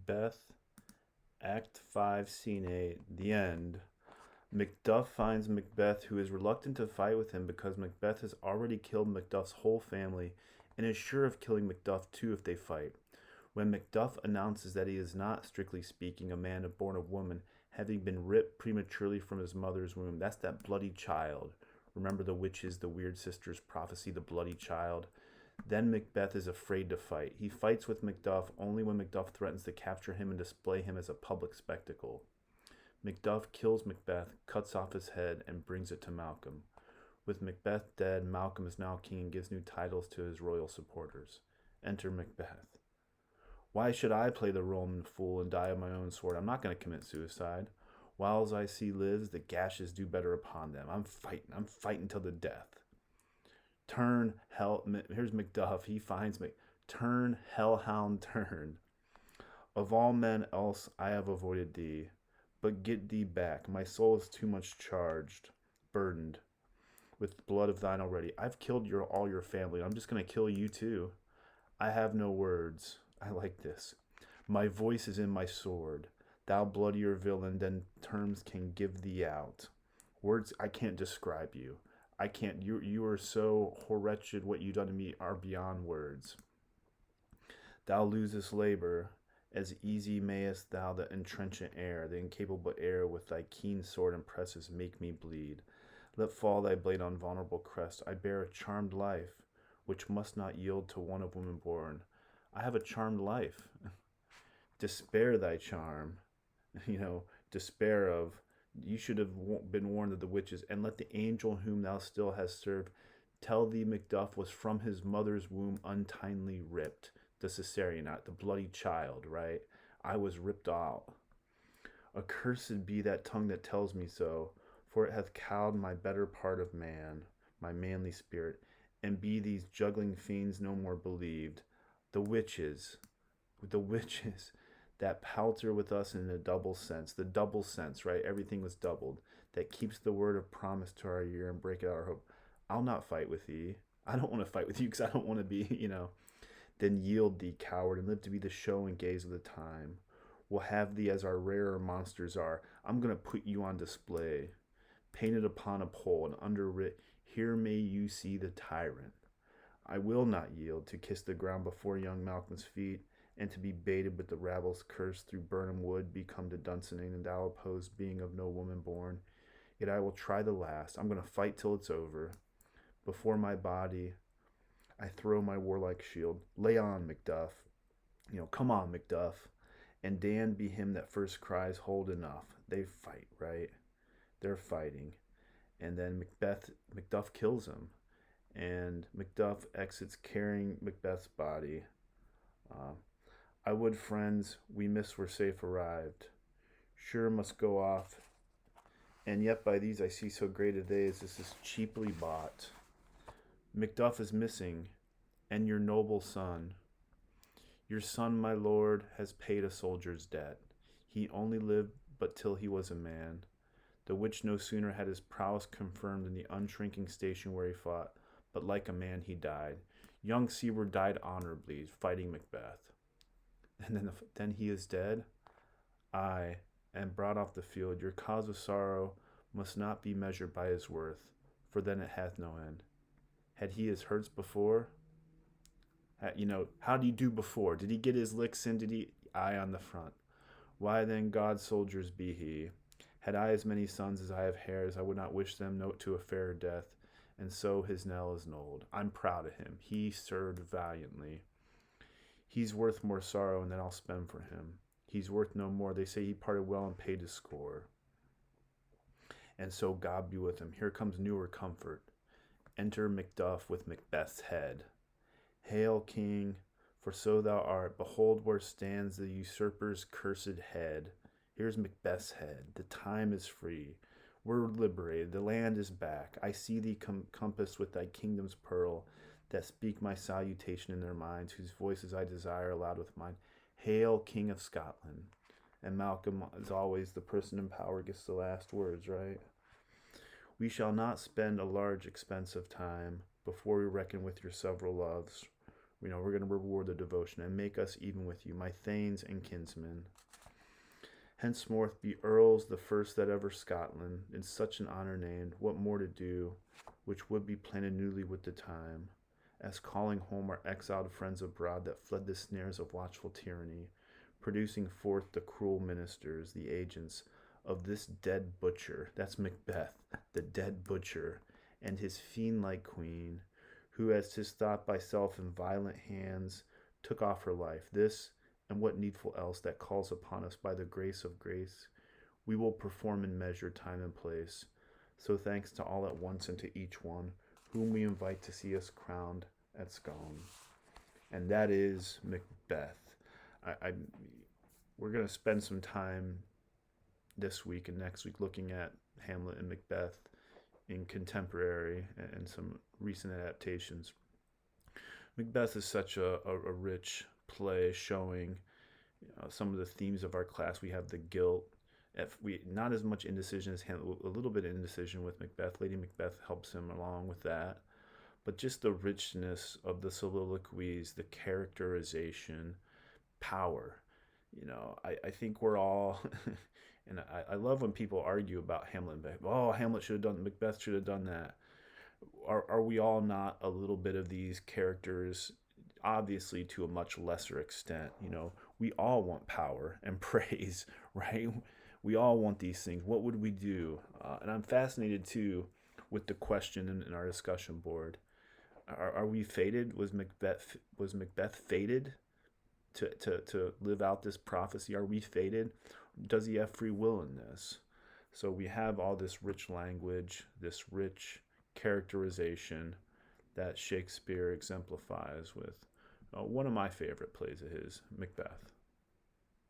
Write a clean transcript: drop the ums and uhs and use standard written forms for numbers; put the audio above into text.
Macbeth, Act 5, Scene 8, the end. Macduff finds Macbeth, who is reluctant to fight with him because Macbeth has already killed Macduff's whole family and is sure of killing Macduff too if they fight. When Macduff announces that he is not, strictly speaking, a man born of woman, having been ripped prematurely from his mother's womb, that's that bloody child. Remember the witches, the weird sisters' prophecy, the bloody child? Then Macbeth is afraid to fight. He fights with Macduff only when Macduff threatens to capture him and display him as a public spectacle. Macduff kills Macbeth, cuts off his head, and brings it to Malcolm. With Macbeth dead, Malcolm is now king and gives new titles to his royal supporters. Enter Macbeth. Why should I play the Roman fool and die of my own sword? I'm not going to commit suicide. Whiles I see lives, the gashes do better upon them. I'm fighting till the death. Turn, hell, here's Macduff, he finds me. Turn, hellhound, turn. Of all men else I have avoided thee. But get thee back. My soul is too much charged, burdened with blood of thine already. I've killed all your family. I'm just going to kill you too. I have no words. I like this. My voice is in my sword. Thou bloodier villain than terms can give thee out. Words, I can't describe you. I can't. You are so wretched. What you done to me are beyond words. Thou losest labor. As easy mayest thou the entrenchant air, the incapable air with thy keen sword impresses make me bleed. Let fall thy blade on vulnerable crest. I bear a charmed life, which must not yield to one of woman born. I have a charmed life. Despair thy charm. Despair of. You should have been warned of the witches, and let the angel whom thou still hast served tell thee Macduff was from his mother's womb untimely ripped. The cesarean, not the bloody child, right? I was ripped out. Accursed be that tongue that tells me so, for it hath cowed my better part of man, my manly spirit, and be these juggling fiends no more believed. The witches, that palter with us in the double sense, right? Everything was doubled, that keeps the word of promise to our ear and break it our hope. I'll not fight with thee. I don't want to fight with you because I don't want to be, Then yield thee, coward, and live to be the show and gaze of the time. We'll have thee as our rarer monsters are. I'm going to put you on display, painted upon a pole and underwrit, here may you see the tyrant. I will not yield to kiss the ground before young Malcolm's feet, and to be baited with the rabble's curse through Burnham Wood, become to Dunsinane, and thou opposed being of no woman born. Yet I will try the last. I'm going to fight till it's over. Before my body I throw my warlike shield. Lay on, Macduff. Come on, Macduff. And Dan be him that first cries, hold enough. They fight, right? They're fighting. And then Macduff kills him. And Macduff exits carrying Macbeth's body. I would, friends, we miss were safe arrived. Sure must go off. And yet by these I see so great a day as this is cheaply bought. Macduff is missing, and your noble son. Your son, my lord, has paid a soldier's debt. He only lived but till he was a man, the which no sooner had his prowess confirmed in the unshrinking station where he fought, but like a man he died. Young Seward died honorably, fighting Macbeth. And then he is dead? Aye, and brought off the field. Your cause of sorrow must not be measured by his worth, for then it hath no end. Had he his hurts before? How did he do before? Did he get his licks in? Did he? Aye, on the front. Why then God's soldiers be he. Had I as many sons as I have hairs, I would not wish them note to a fairer death, and so his knell is knolled. I'm proud of him. He served valiantly. He's worth more sorrow than I'll spend for him. He's worth no more. They say he parted well and paid his score. And so God be with him. Here comes newer comfort. Enter Macduff with Macbeth's head. Hail, King, for so thou art. Behold where stands the usurper's cursed head. Here's Macbeth's head. The time is free. We're liberated. The land is back. I see thee compassed with thy kingdom's pearl, that speak my salutation in their minds, whose voices I desire aloud with mine. Hail, King of Scotland. And Malcolm, as always, the person in power gets the last words, right? We shall not spend a large expense of time before we reckon with your several loves. We're going to reward the devotion and make us even with you, my thanes and kinsmen. Henceforth be earls the first that ever Scotland, in such an honour named, what more to do, which would be planted newly with the time, as calling home our exiled friends abroad that fled the snares of watchful tyranny, producing forth the cruel ministers, the agents of this dead butcher, that's Macbeth, the dead butcher, and his fiend-like queen, who as 'tis thought by self and violent hands took off her life. This, and what needful else that calls upon us by the grace of grace, we will perform in measure, time, and place. So thanks to all at once and to each one, whom we invite to see us crowned at Scone. And that is Macbeth. I we're going to spend some time this week and next week looking at Hamlet and Macbeth in contemporary and some recent adaptations. Macbeth is such a rich play showing some of the themes of our class. We have the guilt. If we not as much indecision as Hamlet, a little bit of indecision with Macbeth. Lady Macbeth helps him along with that, but just the richness of the soliloquies, the characterization, power. I think we're all, and I love when people argue about Hamlet and Macbeth. Oh, Hamlet should have done, Macbeth should have done that. Are we all not a little bit of these characters? Obviously, to a much lesser extent. We all want power and praise, right? We all want these things. What would we do? And I'm fascinated too with the question in our discussion board. Are we fated? Was Macbeth fated to live out this prophecy? Are we fated? Does he have free will in this? So we have all this rich language, this rich characterization that Shakespeare exemplifies with one of my favorite plays of his, Macbeth.